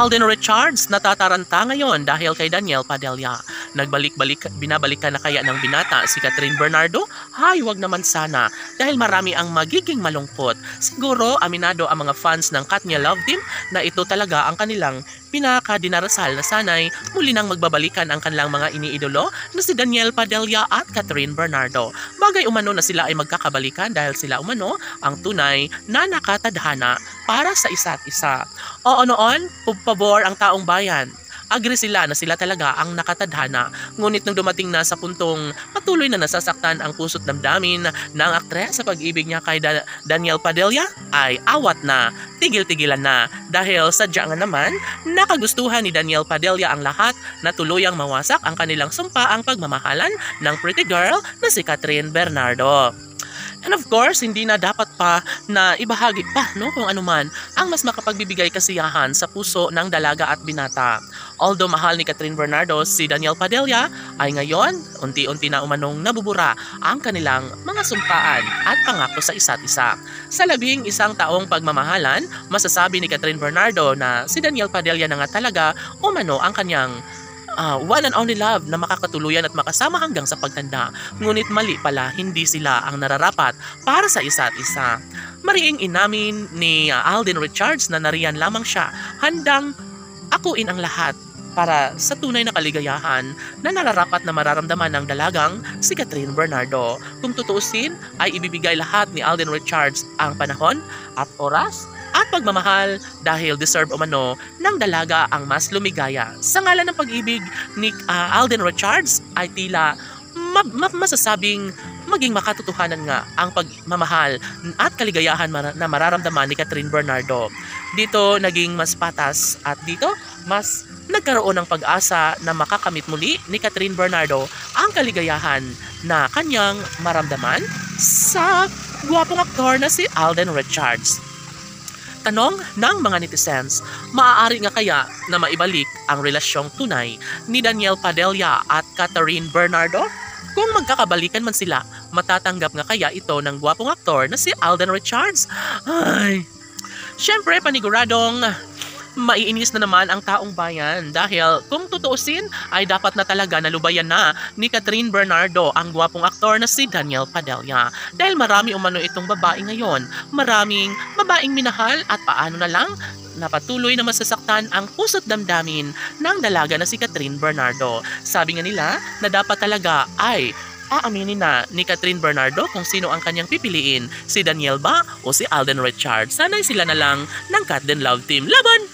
Alden Richards natataranta ngayon dahil kay Danielle Padilla. Binabalikan na kaya ng binata si Catherine Bernardo? Hay, wag naman sana dahil marami ang magiging malungkot. Siguro aminado ang mga fans ng Katniel Love Team na ito talaga ang kanilang pinakadinarasal na sanay muli nang magbabalikan ang kanilang mga iniidolo na si Danielle Padilla at Catherine Bernardo. Bagay umano na sila ay magkakabalikan dahil sila umano ang tunay na nakatadhana para sa isa't isa. Oo noon, pabor ang taong bayan. Agree sila na sila talaga ang nakatadhana. Ngunit nung dumating na sa puntong patuloy na nasasaktan ang puso't damdamin ng aktres sa pag-ibig niya kay Danielle Padilla, ay awat na, tigil-tigilan na. Dahil sadya nga naman, nakagustuhan ni Danielle Padilla ang lahat na tuluyang mawasak ang kanilang sumpaang pagmamahalan ng pretty girl na si Catherine Bernardo. And of course, hindi na dapat pa na ibahagi pa kung anuman ang mas makapagbibigay kasiyahan sa puso ng dalaga at binata. Although mahal ni Catherine Bernardo si Danielle Padilla, ay ngayon, unti-unti na umanong nabubura ang kanilang mga sumpaan at pangako sa isa't isa. Sa 11 taong pagmamahalan, masasabi ni Catherine Bernardo na si Danielle Padilla na nga talaga umano ang kanyang one and only love na makakatuluyan at makasama hanggang sa pagtanda. Ngunit mali pala, hindi sila ang nararapat para sa isa't isa. Mariing inamin ni Alden Richards na nariyan lamang siya, handang akuin ang lahat para sa tunay na kaligayahan na nararapat na mararamdaman ng dalagang si Catherine Bernardo. Kung tutuusin, ay ibibigay lahat ni Alden Richards ang panahon at oras at pagmamahal dahil deserve umano ng dalaga ang mas lumigaya. Sa ngalan ng pag-ibig ni Alden Richards ay tila masasabing maging makatotohanan nga ang pagmamahal at kaligayahan na mararamdaman ni Catherine Bernardo. Dito naging mas patas at dito mas nagkaroon ng pag-asa na makakamit muli ni Catherine Bernardo ang kaligayahan na kanyang maramdaman sa gwapong aktor na si Alden Richards. Tanong ng mga netizens, maaari nga kaya na maibalik ang relasyong tunay ni Danielle Padilla at Catherine Bernardo? Kung magkakabalikan man sila, matatanggap nga kaya ito ng gwapong aktor na si Alden Richards? Ay, syempre paniguradong maiinis na naman ang taong bayan dahil kung tutuusin ay dapat na talaga nalubayan na ni Catherine Bernardo ang gwapong aktor na si Danielle Padilla dahil marami umano itong babae ngayon, maraming babaeng minahal at paano na lang napatuloy na masasaktan ang puso't damdamin ng dalaga na si Catherine Bernardo. Sabi nga nila na dapat talaga ay aaminin na ni Catherine Bernardo kung sino ang kanyang pipiliin, si Danielle ba o si Alden Richards. Sana'y sila na lang ng Cat Den Love Team. Laban!